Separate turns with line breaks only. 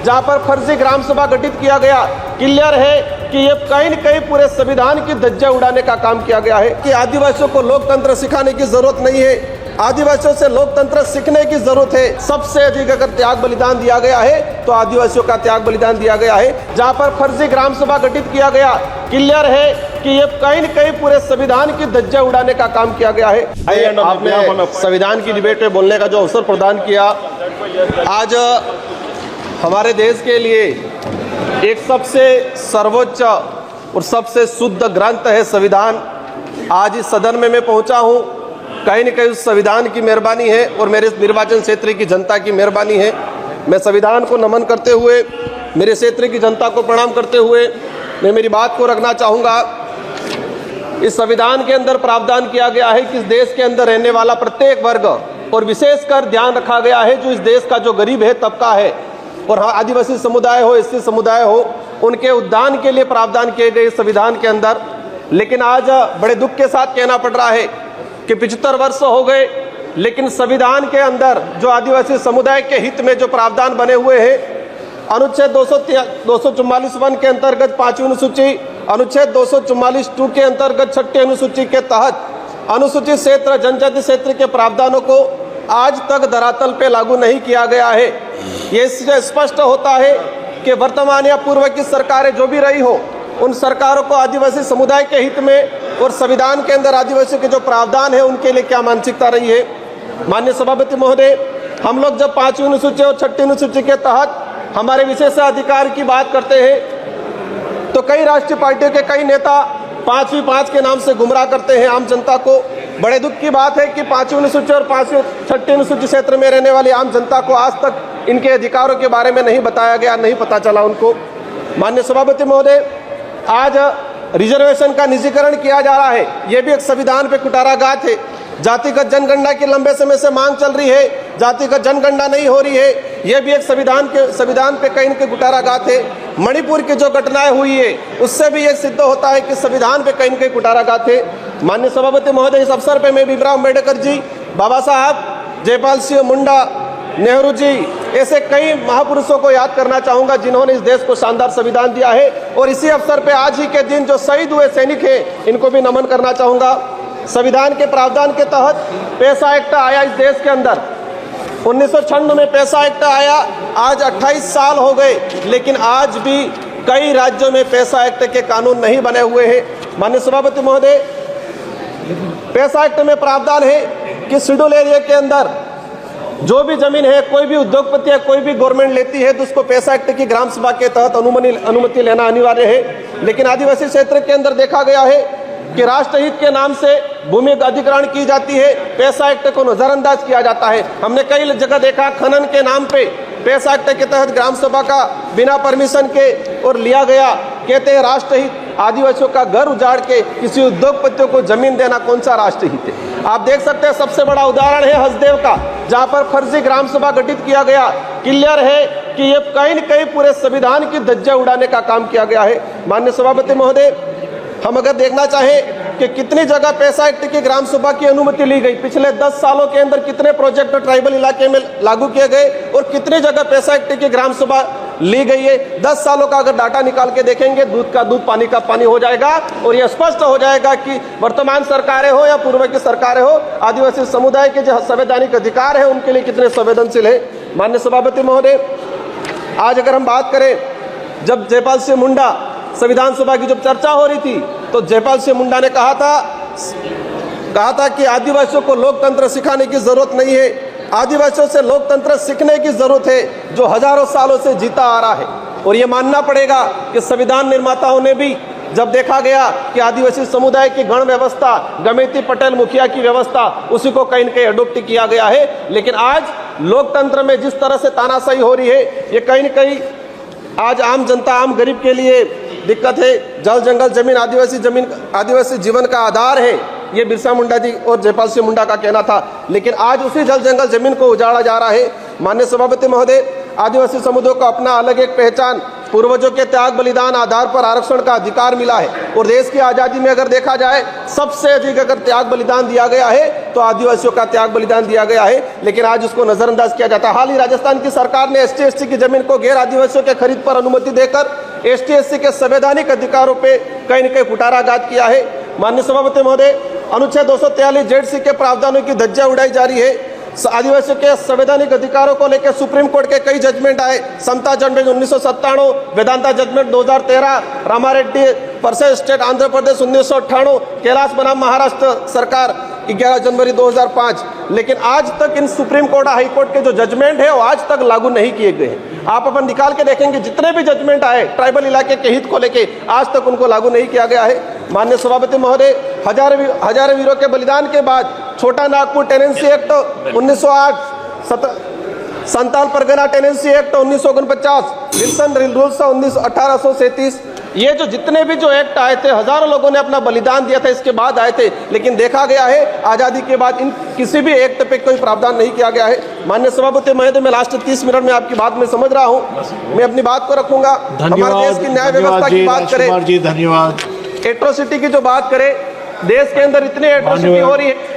जहां पर फर्जी ग्राम सभा गठित किया गया। क्लियर है कि ये कहीं न कहीं पूरे संविधान की धज्जियां उड़ाने का काम किया गया है कि आदिवासियों को लोकतंत्र सिखाने की जरूरत नहीं है, आदिवासियों से लोकतंत्र सीखने की जरूरत है। सबसे अधिक अगर त्याग बलिदान दिया गया है तो आदिवासियों का त्याग बलिदान दिया गया है। जहां पर फर्जी ग्राम सभा गठित किया गया, क्लियर है कि ये कहीं न कहीं पूरे संविधान की धज्जियां उड़ाने का काम किया गया है। आपने संविधान की डिबेट में बोलने का जो अवसर प्रदान किया, आज हमारे देश के लिए एक सबसे सर्वोच्च और सबसे शुद्ध ग्रंथ है संविधान। आज इस सदन में मैं पहुंचा हूं, कहीं न कहीं उस संविधान की मेहरबानी है और मेरे निर्वाचन क्षेत्र की जनता की मेहरबानी है। मैं संविधान को नमन करते हुए, मेरे क्षेत्र की जनता को प्रणाम करते हुए मैं मेरी बात को रखना चाहूँगा। इस संविधान के अंदर प्रावधान किया गया है कि इस देश के अंदर रहने वाला प्रत्येक वर्ग, और विशेषकर ध्यान रखा गया है जो इस देश का जो गरीब है तबका है, और आदिवासी समुदाय हो, एससी समुदाय हो, उनके उत्थान के लिए प्रावधान किए गए संविधान के अंदर। लेकिन आज बड़े दुख के साथ कहना पड़ रहा है कि 75 वर्ष हो गए, लेकिन संविधान के अंदर जो आदिवासी समुदाय के हित में जो प्रावधान बने हुए हैं, अनुच्छेद 244(1) के अंतर्गत 5वीं अनुसूची, अनुच्छेद 244(2) के अंतर्गत 6ठी अनुसूची के तहत अनुसूचित क्षेत्र, जनजाति क्षेत्र के प्रावधानों को आज तक धरातल पे लागू नहीं किया गया है। ये इससे स्पष्ट होता है कि वर्तमान या पूर्व की सरकारें जो भी रही हो, उन सरकारों को आदिवासी समुदाय के हित में और संविधान के अंदर आदिवासियों के जो प्रावधान है उनके लिए क्या मानसिकता रही है। माननीय सभापति महोदय, हम लोग जब 5वीं अनुसूची और 6ठी अनुसूची के तहत हमारे विशेषाधिकार की बात करते हैं तो कई राष्ट्रीय पार्टियों के कई नेता 5वीं 5 के नाम से गुमराह करते हैं आम जनता को। बड़े दुख की बात है कि 5वीं अनुसूची और 6ठी अनुसूची क्षेत्र में रहने वाली आम जनता को आज तक इनके अधिकारों के बारे में नहीं बताया गया, नहीं पता चला उनको। माननीय सभापति महोदय, आज रिजर्वेशन का निजीकरण किया जा रहा है, ये भी एक संविधान पे कुटाराघात है। जातिगत जनगणना की लंबे समय से मांग चल रही है, जातिगत जनगणना नहीं हो रही है, यह भी एक संविधान पे कहीं न कहीं कुटाराघात है। मणिपुर की जो घटनाएं हुई है उससे भी ये सिद्ध होता है कि संविधान पे कहीं न कहीं कुटाराघात है। माननीय सभापति महोदय, इस अवसर पे मैं भीमराव अम्बेडकर जी, बाबा साहब, जयपाल सिंह मुंडा, नेहरू जी, ऐसे कई महापुरुषों को याद करना चाहूंगा जिन्होंने इस देश को शानदार संविधान दिया है। और इसी अवसर पे आज ही के दिन जो शहीद हुए सैनिक हैं, इनको भी नमन करना चाहूंगा। संविधान के प्रावधान के तहत पैसा एक्ट आया इस देश के अंदर, 1996 में पैसा एक्ट आया, आज 28 साल हो गए, लेकिन आज भी कई राज्यों में पैसा एक्ट के कानून नहीं बने हुए हैं। माननीय सभापति महोदय, पैसा एक्ट में प्रावधान है कि शेड्यूल एरिया के अंदर जो भी जमीन है, कोई भी उद्योगपति या कोई भी गवर्नमेंट लेती है तो उसको पैसा एक्ट की ग्राम सभा के तहत अनुमति लेना अनिवार्य है। लेकिन आदिवासी क्षेत्र के अंदर देखा गया है कि राष्ट्रहित के नाम से भूमि अधिग्रहण की जाती है, पैसा एक्ट को नजरअंदाज किया जाता है। हमने कई जगह देखा खनन के नाम पे पैसा एक्ट के तहत ग्राम सभा का बिना परमिशन के और लिया गया। कहते हैं राष्ट्रहित, आदिवासियों का घर उजाड़ के किसी उद्योगपतियों को जमीन देना कौन सा राष्ट्रहित है। आप देख सकते हैं, सबसे बड़ा उदाहरण है हसदेव का, जहां पर फर्जी ग्राम सभा गठित किया गया। क्लियर है कि ये कहीं न कहीं पूरे संविधान की धज्जियां उड़ाने का काम किया गया है। माननीय सभापति महोदय, हम अगर देखना चाहें कि कितनी जगह पैसा एक्ट की ग्राम सभा की अनुमति ली गई, पिछले 10 सालों के अंदर कितने प्रोजेक्ट ट्राइबल इलाके में लागू किए गए और कितनी जगह पैसा एक्ट की ग्राम सभा ली गई है। 10 सालों का अगर डाटा निकाल के देखेंगे, दूध का दूध पानी का पानी हो जाएगा और यह स्पष्ट हो जाएगा कि वर्तमान सरकारें हो या पूर्व की सरकारें हो, आदिवासी समुदाय के जो संवैधानिक अधिकार है उनके लिए कितने संवेदनशील है। माननीय सभापति महोदय, आज अगर हम बात करें, जब जयपाल सिंह मुंडा संविधान सभा की जब चर्चा हो रही थी तो जयपाल सिंह मुंडा ने कहा था कि आदिवासियों को लोकतंत्र सिखाने की जरूरत नहीं है, आदिवासियों से लोकतंत्र सीखने की जरूरत है जो हजारों सालों से जीता आ रहा है। और ये मानना पड़ेगा कि संविधान निर्माताओं ने भी जब देखा गया कि आदिवासी समुदाय की गण व्यवस्था, गमेती पटेल मुखिया की व्यवस्था, उसी को कहीं न कहीं अडोप्ट किया गया है। लेकिन आज लोकतंत्र में जिस तरह से तानाशाही हो रही है, ये कहीं न कहीं आज आम जनता, आम गरीब के लिए दिक्कत है। जल जंगल जमीन आदिवासी जीवन का आधार है, ये बिरसा मुंडा जी और जयपाल सिंह मुंडा का कहना था। लेकिन आज उसी जल जंगल जमीन को उजाड़ा जा रहा है। माननीय सभापति महोदय, आदिवासी समुदाय को अपना अलग एक पहचान पूर्वजों के त्याग बलिदान आधार पर आरक्षण का अधिकार मिला है। और देश की आज़ादी में अगर देखा जाए सबसे अधिक अगर त्याग बलिदान दिया गया है तो आदिवासियों का त्याग बलिदान दिया गया है, लेकिन आज उसको नजरअंदाज किया जाता है। हाल ही राजस्थान की सरकार ने ST/ST की जमीन को गैर आदिवासियों के खरीद पर अनुमति देकर ST/ST के संवैधानिक अधिकारों पे कहीं न कहीं कुठाराघात किया है। माननीय सभापति महोदय, अनुच्छेद 243 ZC के प्रावधानों की धज्जियां उड़ाई जा रही है। आदिवासियों के संवैधानिक अधिकारों को लेकर सुप्रीम कोर्ट के कई जजमेंट आए। Samatha judgement 1997, Vedanta judgement 2013, Ramareddy versus state Andhra Pradesh 1998, Kailash बनाम महाराष्ट्र सरकार 11 जनवरी 2005। लेकिन आज तक इन सुप्रीम कोर्ट हाई कोर्ट के जो जजमेंट है वो आज तक लागू नहीं किए गए हैं। आप अपन निकाल के देखेंगे जितने भी जजमेंट आए ट्राइबल इलाके के हित को लेके आज तक उनको लागू नहीं किया गया है। माननीय सभापति महोदय, हजारों वीरों के बलिदान के बाद Chota Nagpur tenancy act 1908, Santhal Pargana tenancy act 1949, Wilson rules 1837, ये जो जितने भी जो एक्ट आए थे हजारों लोगों ने अपना बलिदान दिया था, इसके बाद आए थे। लेकिन देखा गया है आज़ादी के बाद इन किसी भी एक्ट पे कोई प्रावधान नहीं किया गया है। माननीय सभापति महोदय, मैं लास्ट 30 मिनट में आपकी बात में समझ रहा हूँ, मैं अपनी बात को रखूंगा। हमारे देश की न्याय व्यवस्था की बात करें,
धन्यवाद।
एट्रोसिटी की जो बात करें, देश के अंदर इतनी एट्रोसिटी हो रही है